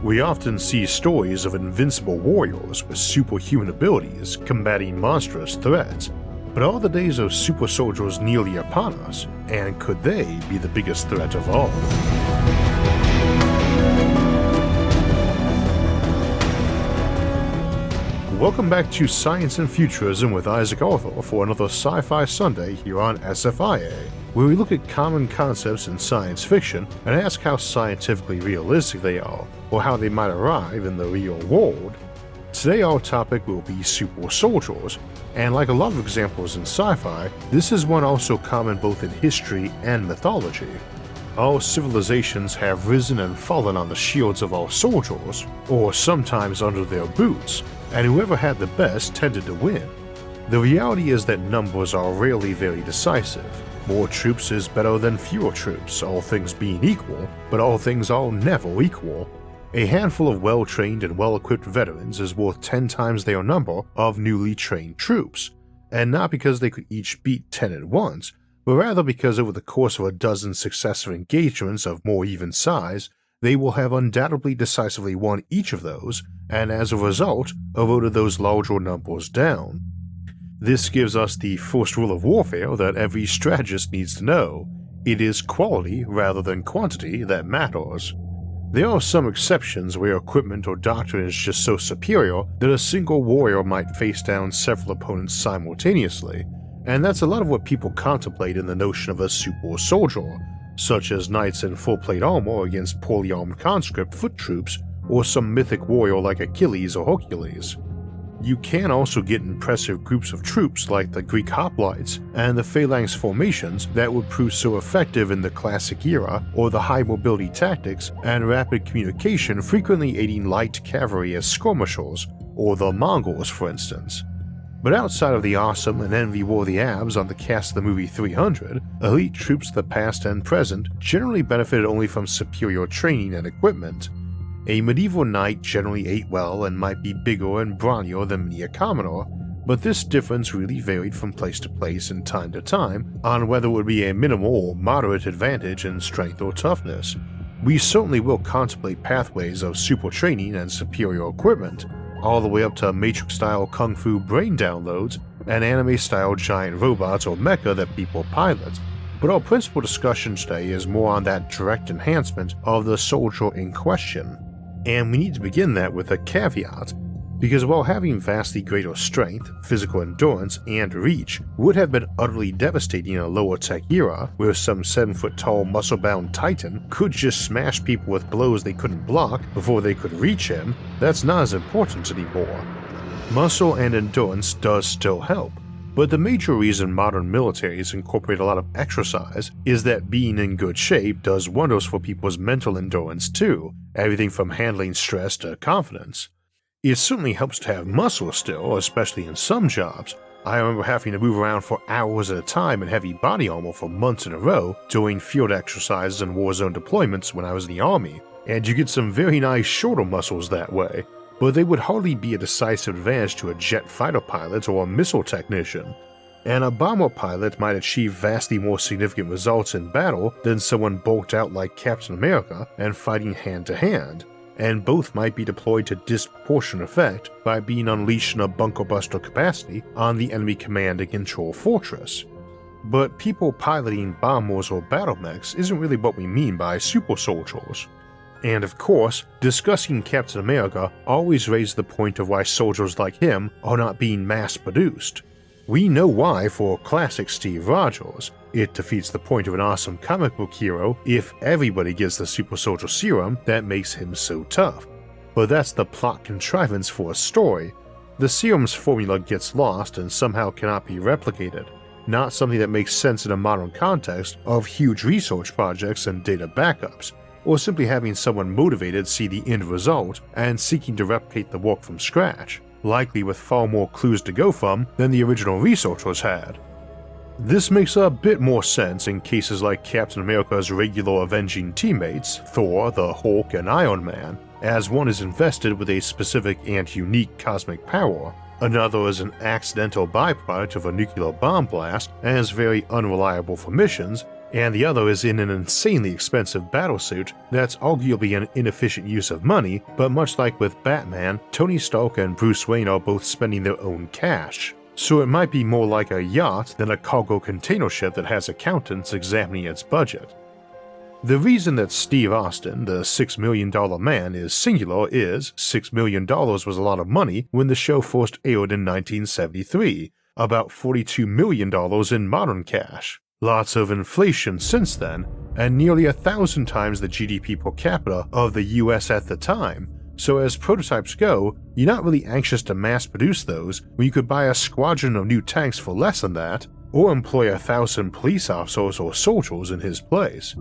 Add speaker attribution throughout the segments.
Speaker 1: We often see stories of invincible warriors with superhuman abilities combating monstrous threats, but are the days of super soldiers nearly upon us, and could they be the biggest threat of all? Welcome back to Science and Futurism with Isaac Arthur for another Sci-Fi Sunday here on SFIA, where we look at common concepts in science fiction and ask how scientifically realistic they are, or how they might arrive in the real world. Today our topic will be super soldiers, and like a lot of examples in sci-fi, this is one also common both in history and mythology. All civilizations have risen and fallen on the shields of our soldiers, or sometimes under their boots, and whoever had the best tended to win. The reality is that numbers are rarely very decisive. More troops is better than fewer troops, all things being equal, but all things are never equal. A handful of well-trained and well-equipped veterans is worth 10 times their number of newly trained troops, and not because they could each beat 10 at once, but rather because over the course of a dozen successive engagements of more even size, they will have undoubtedly decisively won each of those, and as a result, eroded those larger numbers down. This gives us the first rule of warfare that every strategist needs to know: it is quality rather than quantity that matters. There are some exceptions where equipment or doctrine is just so superior that a single warrior might face down several opponents simultaneously, and that's a lot of what people contemplate in the notion of a super soldier, such as knights in full-plate armor against poorly armed conscript foot troops, or some mythic warrior like Achilles or Hercules. You can also get impressive groups of troops like the Greek hoplites and the phalanx formations that would prove so effective in the classic era, or the high mobility tactics and rapid communication frequently aiding light cavalry as skirmishers, or the Mongols for instance. But outside of the awesome and envy-worthy abs on the cast of the movie 300, elite troops of the past and present generally benefited only from superior training and equipment. A medieval knight generally ate well and might be bigger and brawnier than many a commoner, but this difference really varied from place to place and time to time on whether it would be a minimal or moderate advantage in strength or toughness. We certainly will contemplate pathways of super training and superior equipment, all the way up to Matrix-style kung fu brain downloads and anime-style giant robots or mecha that people pilot. But our principal discussion today is more on that direct enhancement of the soldier in question. And we need to begin that with a caveat, because while having vastly greater strength, physical endurance, and reach would have been utterly devastating in a lower tech era where some 7-foot-tall muscle-bound titan could just smash people with blows they couldn't block before they could reach him, that's not as important anymore. Muscle and endurance does still help, but the major reason modern militaries incorporate a lot of exercise is that being in good shape does wonders for people's mental endurance too, everything from handling stress to confidence. It certainly helps to have muscle still, especially in some jobs. I remember having to move around for hours at a time in heavy body armor for months in a row doing field exercises and war zone deployments when I was in the army, and you get some very nice shoulder muscles that way, but they would hardly be a decisive advantage to a jet fighter pilot or a missile technician. And a bomber pilot might achieve vastly more significant results in battle than someone bulked out like Captain America and fighting hand to hand, and both might be deployed to disproportionate effect by being unleashed in a bunker buster capacity on the enemy command and control fortress. But people piloting bombers or battle mechs isn't really what we mean by super soldiers. And of course, discussing Captain America always raises the point of why soldiers like him are not being mass-produced. We know why for classic Steve Rogers. It defeats the point of an awesome comic book hero if everybody gets the super soldier serum that makes him so tough. But that's the plot contrivance for a story. The serum's formula gets lost and somehow cannot be replicated, not something that makes sense in a modern context of huge research projects and data backups, or simply having someone motivated see the end result and seeking to replicate the work from scratch, likely with far more clues to go from than the original researchers had. This makes a bit more sense in cases like Captain America's regular avenging teammates, Thor, the Hulk, and Iron Man, as one is invested with a specific and unique cosmic power, another is an accidental byproduct of a nuclear bomb blast and is very unreliable for missions, and the other is in an insanely expensive battlesuit that's arguably an inefficient use of money, but much like with Batman, Tony Stark and Bruce Wayne are both spending their own cash. So it might be more like a yacht than a cargo container ship that has accountants examining its budget. The reason that Steve Austin, the $6 million man, is singular is $6 million was a lot of money when the show first aired in 1973, about $42 million in modern cash. Lots of inflation since then, and nearly 1,000 times the GDP per capita of the US at the time, so as prototypes go, you're not really anxious to mass produce those when you could buy a squadron of new tanks for less than that, or employ 1,000 police officers or soldiers in his place.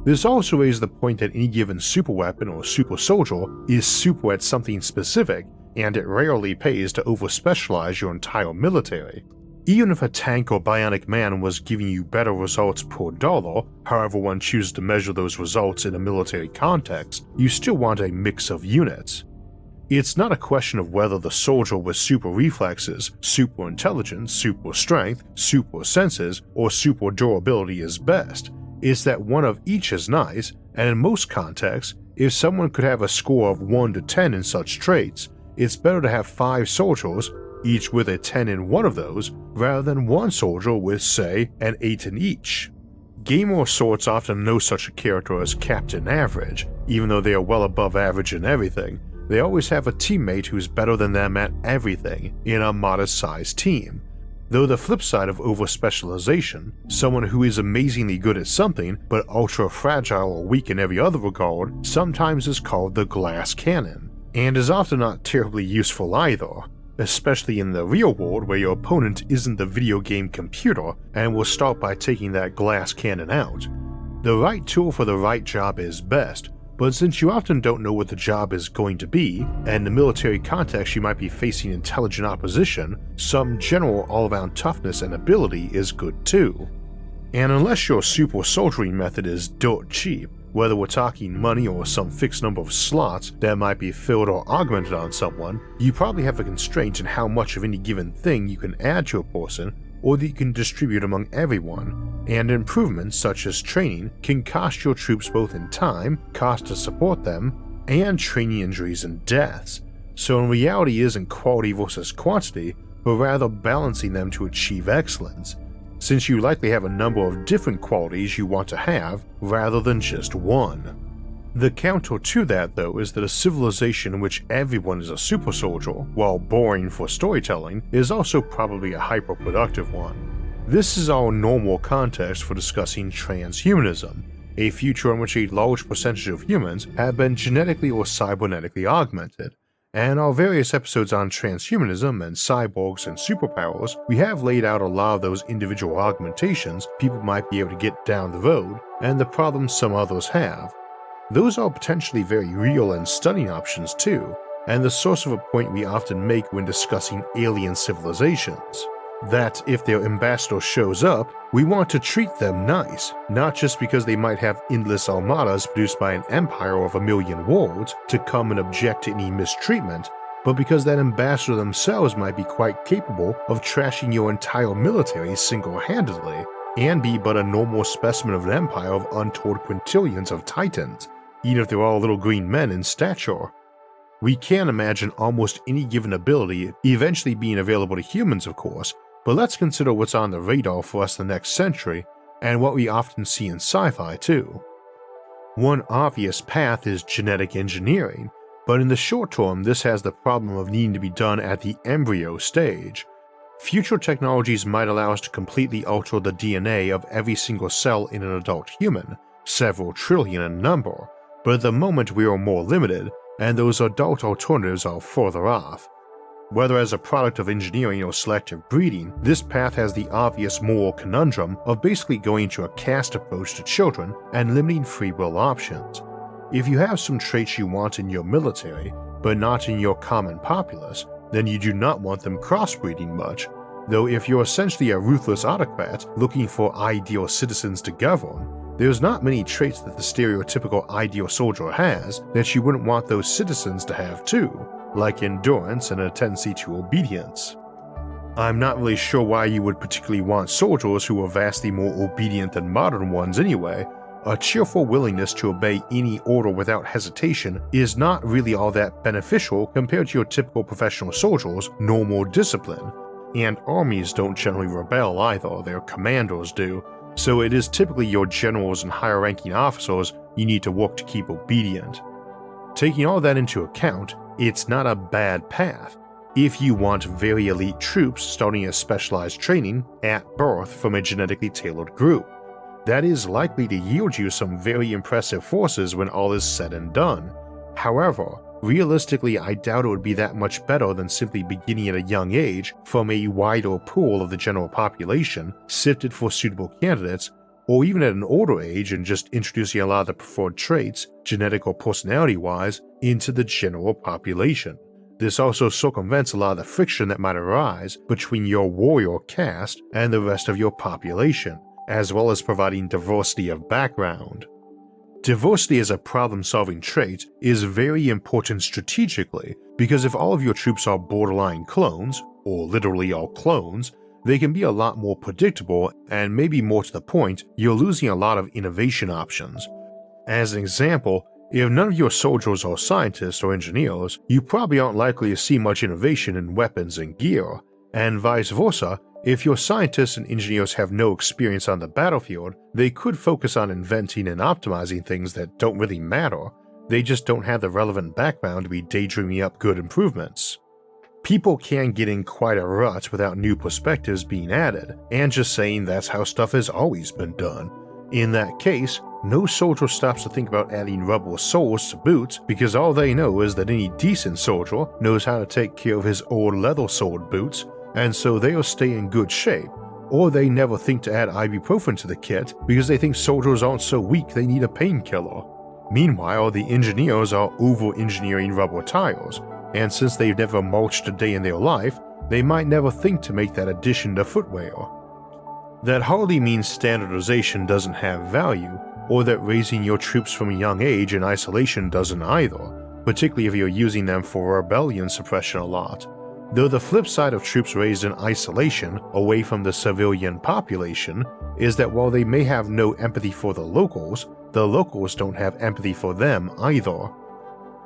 Speaker 1: This also raises the point that any given superweapon or super soldier is super at something specific, and it rarely pays to over-specialize your entire military. Even if a tank or bionic man was giving you better results per dollar, however one chooses to measure those results in a military context, you still want a mix of units. It's not a question of whether the soldier with super reflexes, super intelligence, super strength, super senses, or super durability is best. It's that one of each is nice, and in most contexts, if someone could have a score of 1 to 10 in such traits, it's better to have 5 soldiers, each with a 10 in one of those, rather than one soldier with, say, an 8 in each. Game or sorts often know such a character as Captain Average. Even though they are well above average in everything, they always have a teammate who's better than them at everything in a modest-sized team. Though the flip side of over-specialization, someone who is amazingly good at something but ultra-fragile or weak in every other regard, sometimes is called the glass cannon, and is often not terribly useful either, especially in the real world where your opponent isn't the video game computer and will start by taking that glass cannon out. The right tool for the right job is best, but since you often don't know what the job is going to be, and in the military context you might be facing intelligent opposition, some general all-around toughness and ability is good too. And unless your super soldiering method is dirt cheap, whether we're talking money or some fixed number of slots that might be filled or augmented on someone, you probably have a constraint in how much of any given thing you can add to a person or that you can distribute among everyone, and improvements such as training can cost your troops both in time, cost to support them, and training injuries and deaths. So in reality it isn't quality versus quantity, but rather balancing them to achieve excellence, since you likely have a number of different qualities you want to have rather than just one. The counter to that, though, is that a civilization in which everyone is a super soldier, while boring for storytelling, is also probably a hyper-productive one. This is our normal context for discussing transhumanism, a future in which a large percentage of humans have been genetically or cybernetically augmented. And our various episodes on transhumanism and cyborgs and superpowers, we have laid out a lot of those individual augmentations people might be able to get down the road, and the problems some others have. Those are potentially very real and stunning options too, and the source of a point we often make when discussing alien civilizations. That if their ambassador shows up, we want to treat them nice, not just because they might have endless armadas produced by an empire of 1 million worlds to come and object to any mistreatment, but because that ambassador themselves might be quite capable of trashing your entire military single-handedly, and be but a normal specimen of an empire of untold quintillions of titans, even if they're all little green men in stature. We can imagine almost any given ability eventually being available to humans, of course, but let's consider what's on the radar for us the next century, and what we often see in sci-fi too. One obvious path is genetic engineering, but in the short term this has the problem of needing to be done at the embryo stage. Future technologies might allow us to completely alter the DNA of every single cell in an adult human, several trillion in number, but at the moment we are more limited, and those adult alternatives are further off. Whether as a product of engineering or selective breeding, this path has the obvious moral conundrum of basically going to a caste approach to children and limiting free will options. If you have some traits you want in your military, but not in your common populace, then you do not want them crossbreeding much, though if you're essentially a ruthless autocrat looking for ideal citizens to govern, there's not many traits that the stereotypical ideal soldier has that you wouldn't want those citizens to have too, like endurance and a tendency to obedience. I'm not really sure why you would particularly want soldiers who are vastly more obedient than modern ones anyway. A cheerful willingness to obey any order without hesitation is not really all that beneficial compared to your typical professional soldier's normal discipline. And armies don't generally rebel either, their commanders do, so it is typically your generals and higher ranking officers you need to work to keep obedient. Taking all that into account, it's not a bad path if you want very elite troops starting a specialized training at birth from a genetically tailored group. That is likely to yield you some very impressive forces when all is said and done. However, realistically, I doubt it would be that much better than simply beginning at a young age from a wider pool of the general population, sifted for suitable candidates, or even at an older age and just introducing a lot of the preferred traits, genetic or personality-wise, into the general population. This also circumvents a lot of the friction that might arise between your warrior caste and the rest of your population, as well as providing diversity of background. Diversity as a problem-solving trait is very important strategically, because if all of your troops are borderline clones, or literally all clones, they can be a lot more predictable, and maybe more to the point, you're losing a lot of innovation options. As an example, if none of your soldiers are scientists or engineers, you probably aren't likely to see much innovation in weapons and gear, and vice versa. If your scientists and engineers have no experience on the battlefield, they could focus on inventing and optimizing things that don't really matter. They just don't have the relevant background to be daydreaming up good improvements. People can get in quite a rut without new perspectives being added, and just saying that's how stuff has always been done. In that case, no soldier stops to think about adding rubber soles to boots because all they know is that any decent soldier knows how to take care of his old leather-soled boots, and so they'll stay in good shape. Or they never think to add ibuprofen to the kit because they think soldiers aren't so weak they need a painkiller. Meanwhile, the engineers are over-engineering rubber tires, and since they've never marched a day in their life, they might never think to make that addition to footwear. That hardly means standardization doesn't have value, or that raising your troops from a young age in isolation doesn't either, particularly if you're using them for rebellion suppression a lot. Though the flip side of troops raised in isolation away from the civilian population is that while they may have no empathy for the locals don't have empathy for them either.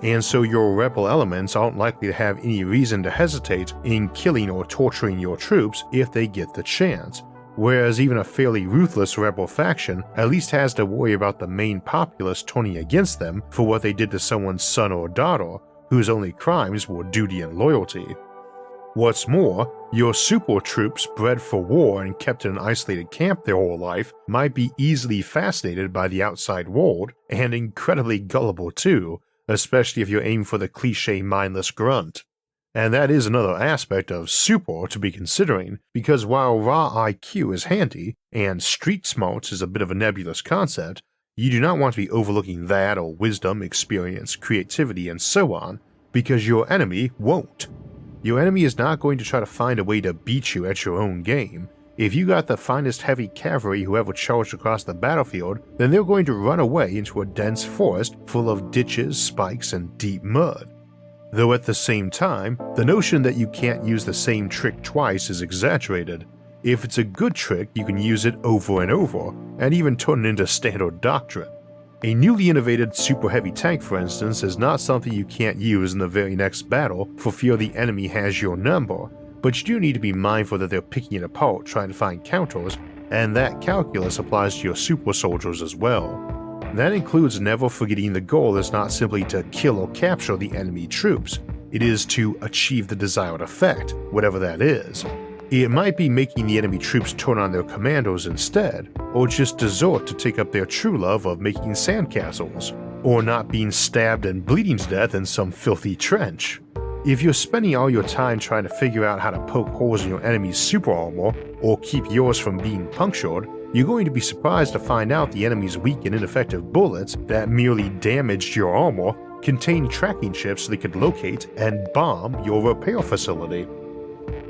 Speaker 1: And so your rebel elements aren't likely to have any reason to hesitate in killing or torturing your troops if they get the chance, whereas even a fairly ruthless rebel faction at least has to worry about the main populace turning against them for what they did to someone's son or daughter, whose only crimes were duty and loyalty. What's more, your super troops bred for war and kept in an isolated camp their whole life might be easily fascinated by the outside world, and incredibly gullible too, especially if you're aiming for the cliché mindless grunt. And that is another aspect of super to be considering, because while raw IQ is handy, and street smarts is a bit of a nebulous concept, you do not want to be overlooking that or wisdom, experience, creativity, and so on, because your enemy won't. Your enemy is not going to try to find a way to beat you at your own game. If you got the finest heavy cavalry who ever charged across the battlefield, then they're going to run away into a dense forest full of ditches, spikes, and deep mud. Though at the same time, the notion that you can't use the same trick twice is exaggerated. If it's a good trick, you can use it over and over, and even turn it into standard doctrine. A newly innovated super heavy tank, for instance, is not something you can't use in the very next battle for fear the enemy has your number, but you do need to be mindful that they're picking it apart trying to find counters, and that calculus applies to your super soldiers as well. That includes never forgetting the goal is not simply to kill or capture the enemy troops, it is to achieve the desired effect, whatever that is. It might be making the enemy troops turn on their commandos instead, or just desert to take up their true love of making sandcastles, or not being stabbed and bleeding to death in some filthy trench. If you're spending all your time trying to figure out how to poke holes in your enemy's super armor, or keep yours from being punctured, you're going to be surprised to find out the enemy's weak and ineffective bullets that merely damaged your armor contain tracking chips they could locate and bomb your repair facility.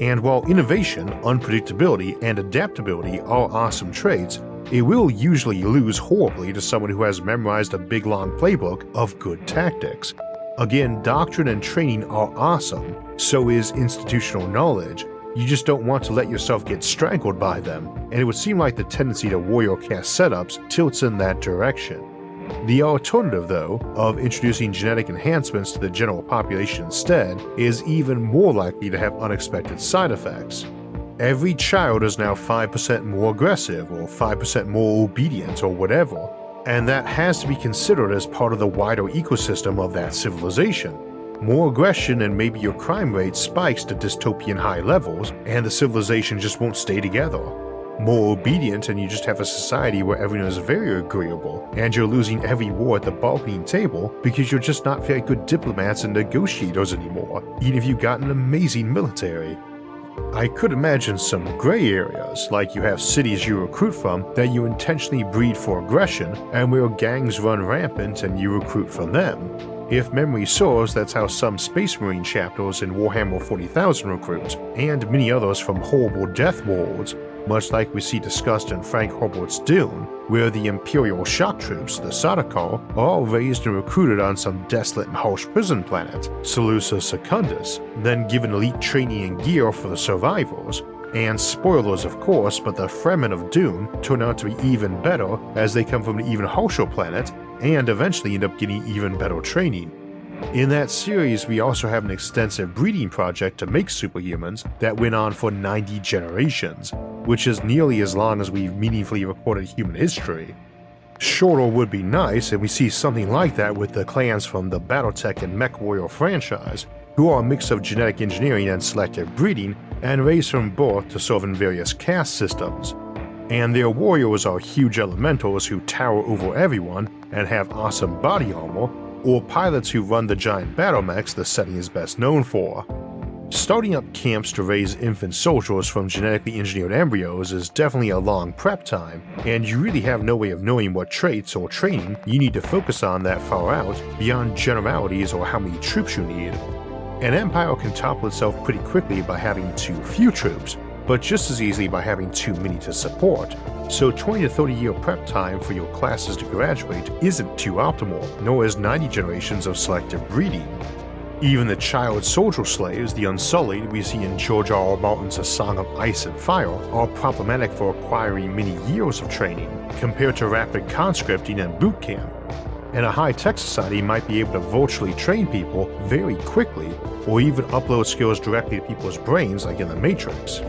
Speaker 1: And while innovation, unpredictability, and adaptability are awesome traits, it will usually lose horribly to someone who has memorized a big long playbook of good tactics. Again, doctrine and training are awesome, so is institutional knowledge, You just don't want to let yourself get strangled by them, and it would seem like the tendency to warrior caste setups tilts in that direction. The alternative, though, of introducing genetic enhancements to the general population instead, is even more likely to have unexpected side effects. Every child is now 5% more aggressive or 5% more obedient or whatever, and that has to be considered as part of the wider ecosystem of that civilization. More aggression and maybe your crime rate spikes to dystopian high levels, and the civilization just won't stay together. More obedient and you just have a society where everyone is very agreeable, and you're losing every war at the bargaining table because you're just not very good diplomats and negotiators anymore, even if you've got an amazing military. I could imagine some gray areas, like you have cities you recruit from that you intentionally breed for aggression, and where gangs run rampant and you recruit from them. If memory serves, that's how some Space Marine chapters in Warhammer 40,000 recruit, and many others from horrible death worlds, much like we see discussed in Frank Herbert's Dune, where the Imperial shock troops, the Sardaukar, are all raised and recruited on some desolate and harsh prison planet, Seleucia Secundus, then given elite training and gear for the survivors. And spoilers of course, but the Fremen of Dune turn out to be even better as they come from an even harsher planet and eventually end up getting even better training. In that series, we also have an extensive breeding project to make superhumans that went on for 90 generations, which is nearly as long as we've meaningfully recorded human history. Shorter would be nice, and we see something like that with the clans from the Battletech and MechWarrior franchise, who are a mix of genetic engineering and selective breeding, and raised from birth to serve in various caste systems. And their warriors are huge elementals who tower over everyone and have awesome body armor, or pilots who run the giant battle mechs the setting is best known for. Starting up camps to raise infant soldiers from genetically engineered embryos is definitely a long prep time, and you really have no way of knowing what traits or training you need to focus on that far out beyond generalities or how many troops you need. An empire can topple itself pretty quickly by having too few troops, but just as easily by having too many to support. So 20 to 30 year prep time for your classes to graduate isn't too optimal, nor is 90 generations of selective breeding. Even the child soldier slaves, the Unsullied, we see in George R. R. Martin's A Song of Ice and Fire, are problematic for acquiring many years of training, compared to rapid conscripting and boot camp. And a high-tech society might be able to virtually train people very quickly, or even upload skills directly to people's brains like in the Matrix.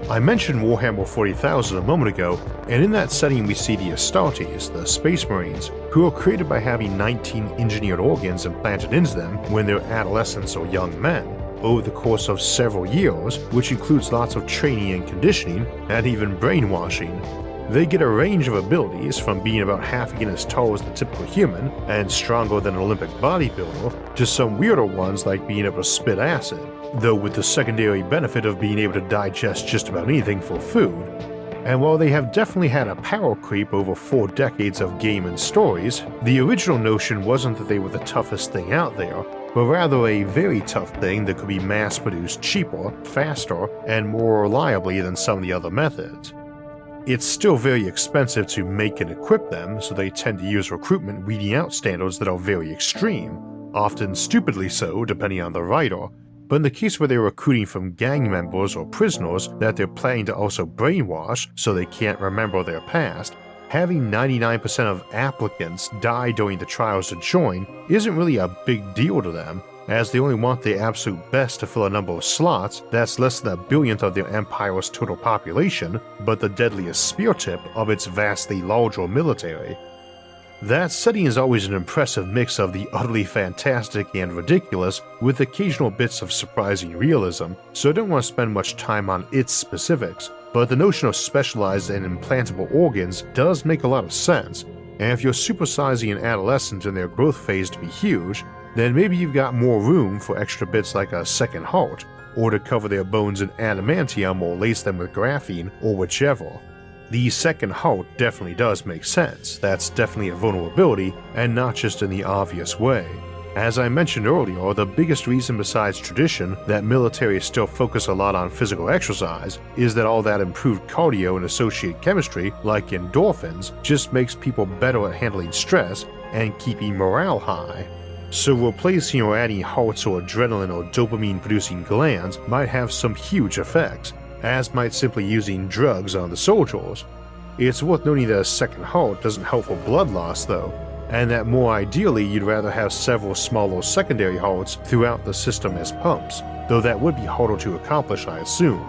Speaker 1: I mentioned Warhammer 40,000 a moment ago, and in that setting we see the Astartes, the Space Marines, who are created by having 19 engineered organs implanted into them when they're adolescents or young men, over the course of several years, which includes lots of training and conditioning, and even brainwashing. They get a range of abilities from being about half again as tall as the typical human and stronger than an Olympic bodybuilder, to some weirder ones like being able to spit acid, though with the secondary benefit of being able to digest just about anything for food. And while they have definitely had a power creep over 4 decades of game and stories, the original notion wasn't that they were the toughest thing out there, but rather a very tough thing that could be mass-produced cheaper, faster, and more reliably than some of the other methods. It's still very expensive to make and equip them, so they tend to use recruitment weeding out standards that are very extreme, often stupidly so depending on the writer, but in the case where they're recruiting from gang members or prisoners that they're planning to also brainwash so they can't remember their past, having 99% of applicants die during the trials to join isn't really a big deal to them, as they only want the absolute best to fill a number of slots that's less than a billionth of their empire's total population, but the deadliest spear tip of its vastly larger military. That setting is always an impressive mix of the utterly fantastic and ridiculous, with occasional bits of surprising realism, so I don't want to spend much time on its specifics, but the notion of specialized and implantable organs does make a lot of sense, and if you're supersizing an adolescent in their growth phase to be huge, then maybe you've got more room for extra bits like a second heart, or to cover their bones in adamantium or lace them with graphene, or whichever. The second heart definitely does make sense. That's definitely a vulnerability, and not just in the obvious way. As I mentioned earlier, the biggest reason besides tradition that militaries still focus a lot on physical exercise is that all that improved cardio and associated chemistry, like endorphins, just makes people better at handling stress and keeping morale high. So replacing or adding hearts or adrenaline or dopamine producing glands might have some huge effects, as might simply using drugs on the soldiers. It's worth noting that a second heart doesn't help for blood loss though, and that more ideally you'd rather have several smaller secondary hearts throughout the system as pumps, though that would be harder to accomplish I assume.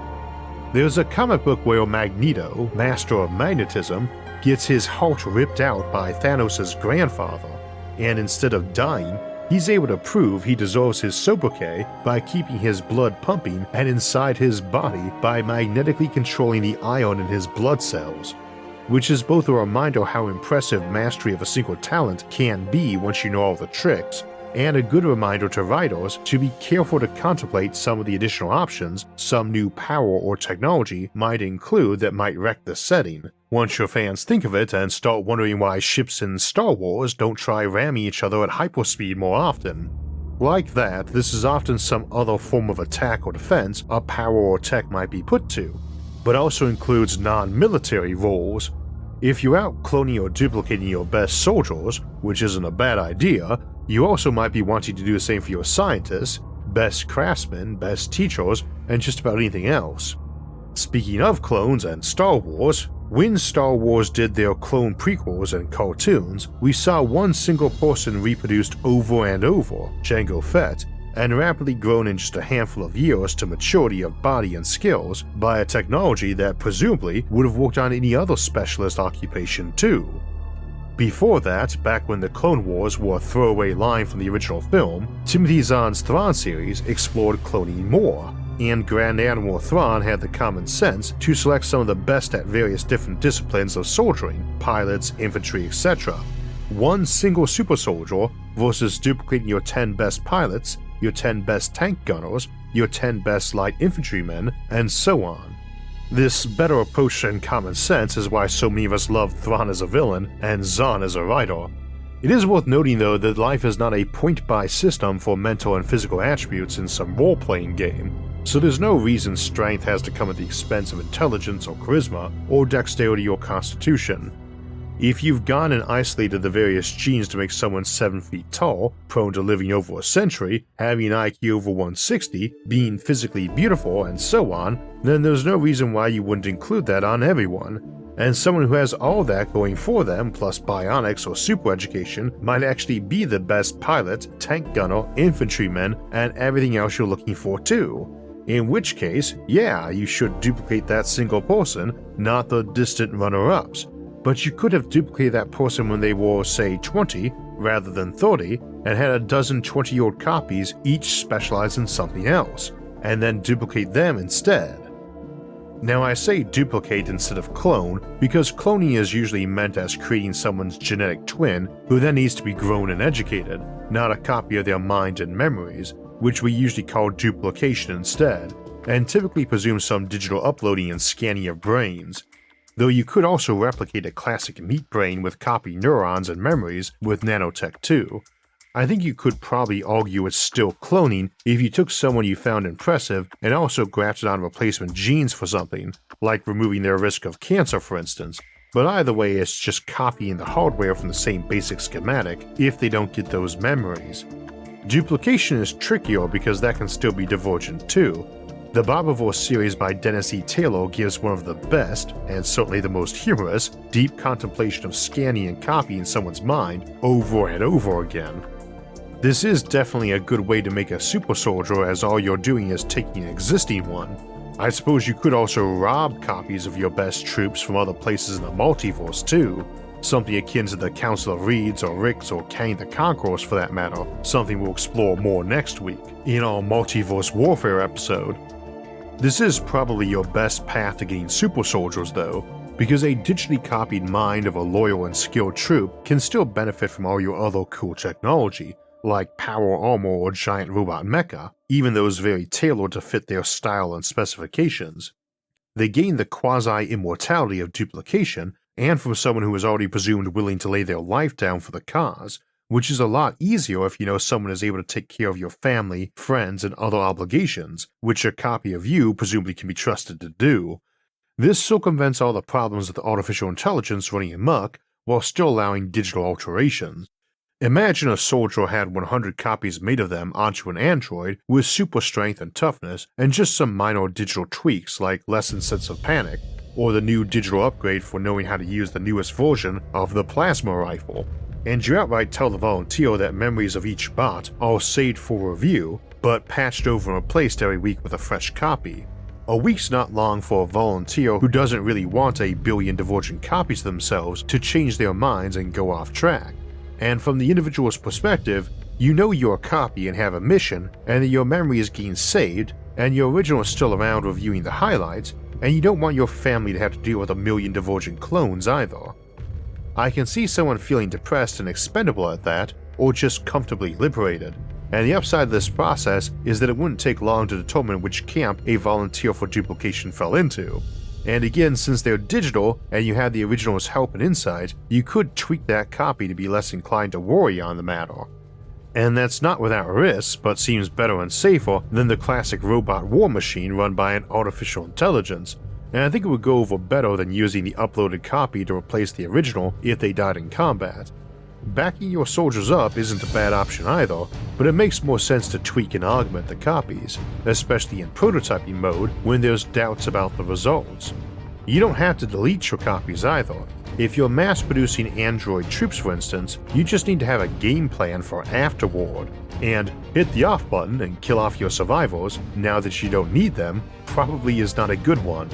Speaker 1: There's a comic book where Magneto, Master of Magnetism, gets his heart ripped out by Thanos' grandfather, and instead of dying, he's able to prove he deserves his sobriquet by keeping his blood pumping and inside his body by magnetically controlling the iron in his blood cells, which is both a reminder how impressive mastery of a single talent can be once you know all the tricks, and a good reminder to writers to be careful to contemplate some of the additional options some new power or technology might include that might wreck the setting, once your fans think of it and start wondering why ships in Star Wars don't try ramming each other at hyperspeed more often. Like that, this is often some other form of attack or defense a power or tech might be put to, but also includes non-military roles. If you're out cloning or duplicating your best soldiers, which isn't a bad idea, you also might be wanting to do the same for your scientists, best craftsmen, best teachers, and just about anything else. Speaking of clones and Star Wars, when Star Wars did their clone prequels and cartoons, we saw one single person reproduced over and over, Jango Fett, and rapidly grown in just a handful of years to maturity of body and skills by a technology that presumably would have worked on any other specialist occupation too. Before that, back when the Clone Wars were a throwaway line from the original film, Timothy Zahn's Thrawn series explored cloning more, and Grand Admiral Thrawn had the common sense to select some of the best at various different disciplines of soldiering, pilots, infantry, etc. One single super soldier versus duplicating your 10 best pilots, your 10 best tank gunners, your 10 best light infantrymen, and so on. This better approach and common sense is why so many of us love Thrawn as a villain and Zahn as a writer. It is worth noting though that life is not a point-buy system for mental and physical attributes in some role-playing game, so there's no reason strength has to come at the expense of intelligence or charisma or dexterity or constitution. If you've gone and isolated the various genes to make someone 7 feet tall, prone to living over a century, having an IQ over 160, being physically beautiful, and so on, then there's no reason why you wouldn't include that on everyone. And someone who has all that going for them, plus bionics or super education, might actually be the best pilot, tank gunner, infantryman, and everything else you're looking for too. In which case, yeah, you should duplicate that single person, not the distant runner-ups. But you could have duplicated that person when they were, say, 20 rather than 30 and had a dozen 20-year-old copies each specialized in something else, and then duplicate them instead. Now I say duplicate instead of clone because cloning is usually meant as creating someone's genetic twin who then needs to be grown and educated, not a copy of their mind and memories, which we usually call duplication instead, and typically presume some digital uploading and scanning of brains. Though you could also replicate a classic meat brain with copy neurons and memories with nanotech too. I think you could probably argue it's still cloning if you took someone you found impressive and also grafted on replacement genes for something, like removing their risk of cancer for instance, but either way it's just copying the hardware from the same basic schematic if they don't get those memories. Duplication is trickier because that can still be divergent too. The Bobivore series by Dennis E. Taylor gives one of the best, and certainly the most humorous, deep contemplation of scanning and copying someone's mind over and over again. This is definitely a good way to make a super soldier as all you're doing is taking an existing one. I suppose you could also rob copies of your best troops from other places in the multiverse too, something akin to the Council of Reeds or Ricks or Kang the Conquerors for that matter, something we'll explore more next week in our Multiverse Warfare episode. This is probably your best path to getting super soldiers though, because a digitally copied mind of a loyal and skilled troop can still benefit from all your other cool technology, like power armor or giant robot mecha, even those very tailored to fit their style and specifications. They gain the quasi-immortality of duplication, and from someone who is already presumed willing to lay their life down for the cause, which is a lot easier if you know someone is able to take care of your family, friends, and other obligations, which a copy of you presumably can be trusted to do. This circumvents all the problems with artificial intelligence running amok, while still allowing digital alterations. Imagine a soldier had 100 copies made of them onto an android with super strength and toughness and just some minor digital tweaks like lessened sense of panic, or the new digital upgrade for knowing how to use the newest version of the plasma rifle. And you outright tell the volunteer that memories of each bot are saved for review, but patched over and replaced every week with a fresh copy. A week's not long for a volunteer who doesn't really want a billion divergent copies of themselves to change their minds and go off track. And from the individual's perspective, you know you're a copy and have a mission, and that your memory is getting saved, and your original is still around reviewing the highlights, and you don't want your family to have to deal with a million divergent clones either. I can see someone feeling depressed and expendable at that, or just comfortably liberated, and the upside of this process is that it wouldn't take long to determine which camp a volunteer for duplication fell into. And again, since they're digital and you have the original's help and insight, you could tweak that copy to be less inclined to worry on the matter. And that's not without risks, but seems better and safer than the classic robot war machine run by an artificial intelligence, and I think it would go over better than using the uploaded copy to replace the original if they died in combat. Backing your soldiers up isn't a bad option either, but it makes more sense to tweak and augment the copies, especially in prototyping mode when there's doubts about the results. You don't have to delete your copies either. If you're mass-producing android troops for instance, you just need to have a game plan for afterward, and hit the off button and kill off your survivors now that you don't need them probably is not a good one.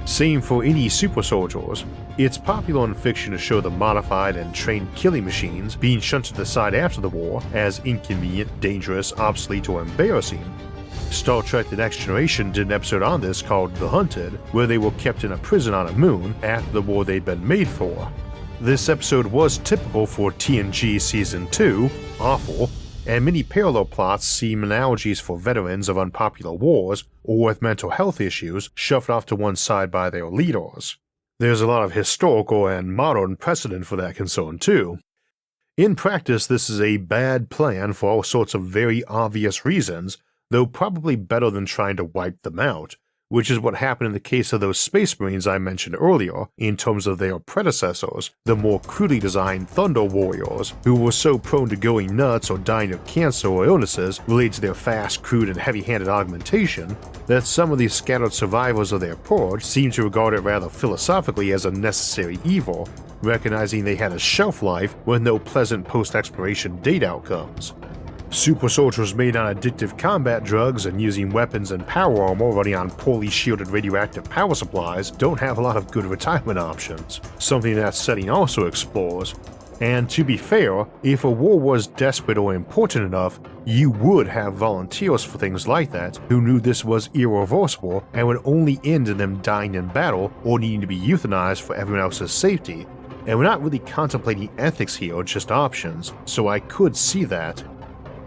Speaker 1: Same for any super soldiers. It's popular in fiction to show the modified and trained killing machines being shunted aside after the war as inconvenient, dangerous, obsolete, or embarrassing. Star Trek The Next Generation did an episode on this called The Hunted, where they were kept in a prison on a moon after the war they'd been made for. This episode was typical for TNG Season 2, awful, and many parallel plots seem analogies for veterans of unpopular wars or with mental health issues shoved off to one side by their leaders. There's a lot of historical and modern precedent for that concern too. In practice, this is a bad plan for all sorts of very obvious reasons, though probably better than trying to wipe them out, which is what happened in the case of those Space Marines I mentioned earlier in terms of their predecessors, the more crudely designed Thunder Warriors, who were so prone to going nuts or dying of cancer or illnesses related to their fast, crude, and heavy-handed augmentation, that some of these scattered survivors of their purge seem to regard it rather philosophically as a necessary evil, recognizing they had a shelf life with no pleasant post-expiration date outcomes. Super soldiers made on addictive combat drugs and using weapons and power armor running on poorly shielded radioactive power supplies don't have a lot of good retirement options, something that setting also explores. And to be fair, if a war was desperate or important enough, you would have volunteers for things like that who knew this was irreversible and would only end in them dying in battle or needing to be euthanized for everyone else's safety. And we're not really contemplating ethics here, just options, so I could see that.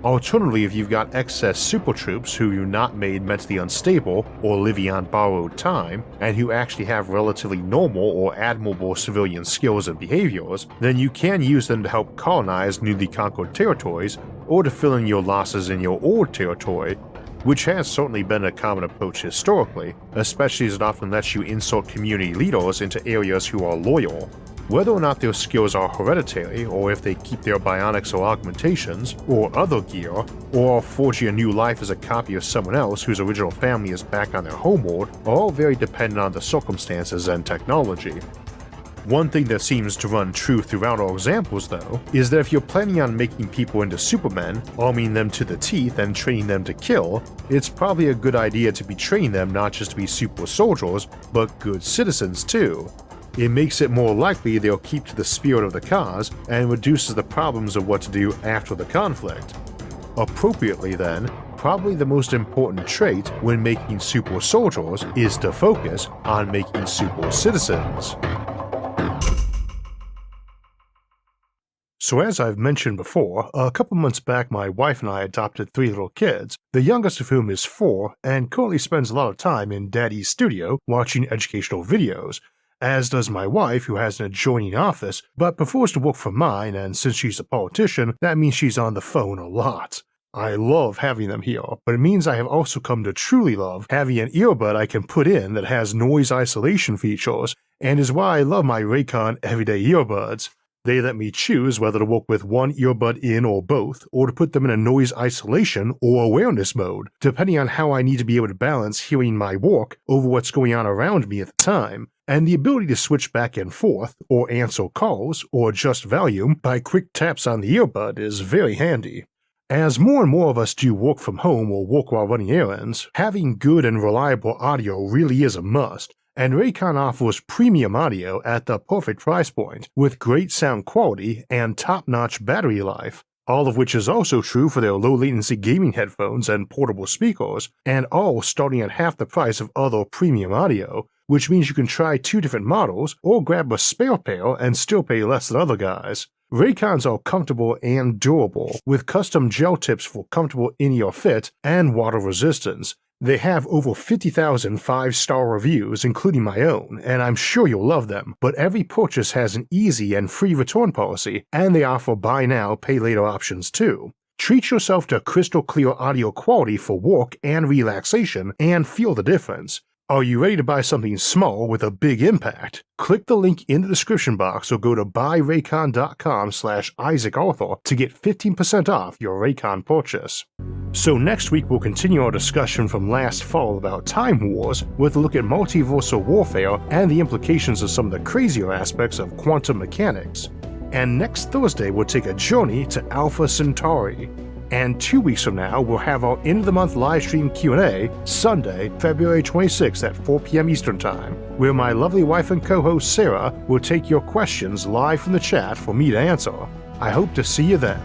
Speaker 1: Alternatively, if you've got excess super troops who you're not made mentally unstable or living on borrowed time, and who actually have relatively normal or admirable civilian skills and behaviors, then you can use them to help colonize newly conquered territories or to fill in your losses in your old territory, which has certainly been a common approach historically, especially as it often lets you insert community leaders into areas who are loyal. Whether or not their skills are hereditary, or if they keep their bionics or augmentations, or other gear, or are forging a new life as a copy of someone else whose original family is back on their homeworld, are all very dependent on the circumstances and technology. One thing that seems to run true throughout our examples, though, is that if you're planning on making people into supermen, arming them to the teeth and training them to kill, it's probably a good idea to be training them not just to be super soldiers, but good citizens too. It makes it more likely they'll keep to the spirit of the cause and reduces the problems of what to do after the conflict. Appropriately then, probably the most important trait when making super soldiers is to focus on making super citizens. So as I've mentioned before, a couple months back my wife and I adopted 3 little kids, the youngest of whom is 4 and currently spends a lot of time in Daddy's studio watching educational videos, as does my wife, who has an adjoining office, but prefers to work from mine, and since she's a politician, that means she's on the phone a lot. I love having them here, but it means I have also come to truly love having an earbud I can put in that has noise isolation features, and is why I love my Raycon everyday earbuds. They let me choose whether to walk with one earbud in or both, or to put them in a noise isolation or awareness mode, depending on how I need to be able to balance hearing my walk over what's going on around me at the time, and the ability to switch back and forth, or answer calls, or adjust volume by quick taps on the earbud is very handy. As more and more of us do work from home or work while running errands, having good and reliable audio really is a must, and Raycon offers premium audio at the perfect price point, with great sound quality and top-notch battery life, all of which is also true for their low-latency gaming headphones and portable speakers, and all starting at half the price of other premium audio, which means you can try 2 different models or grab a spare pair and still pay less than other guys. Raycons are comfortable and durable, with custom gel tips for comfortable in-ear fit and water resistance. They have over 50,000 5-star reviews, including my own, and I'm sure you'll love them, but every purchase has an easy and free return policy, and they offer buy now, pay later options too. Treat yourself to crystal clear audio quality for work and relaxation, and feel the difference. Are you ready to buy something small with a big impact? Click the link in the description box or go to buyraycon.com/IsaacArthur to get 15% off your Raycon purchase. So next week we'll continue our discussion from last fall about Time Wars with a look at multiversal warfare and the implications of some of the crazier aspects of quantum mechanics. And next Thursday we'll take a journey to Alpha Centauri. And 2 weeks from now, we'll have our end-of-the-month livestream Q&A, Sunday, February 26th at 4 p.m. Eastern Time, where my lovely wife and co-host Sarah will take your questions live from the chat for me to answer. I hope to see you then.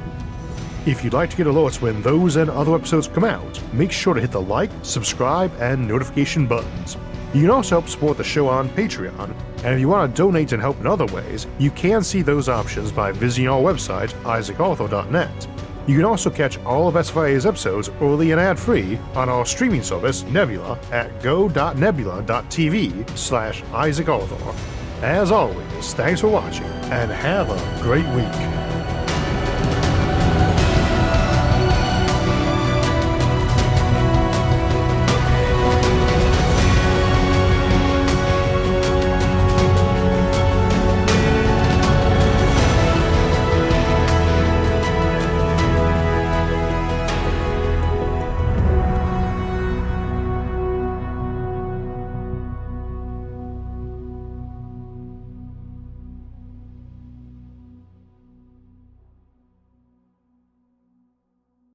Speaker 1: If you'd like to get alerts when those and other episodes come out, make sure to hit the like, subscribe, and notification buttons. You can also help support the show on Patreon, and if you want to donate and help in other ways, you can see those options by visiting our website, isaacarthur.net. You can also catch all of SFIA's episodes early and ad-free on our streaming service, Nebula, at go.nebula.tv/IsaacArthur. As always, thanks for watching, and have a great week.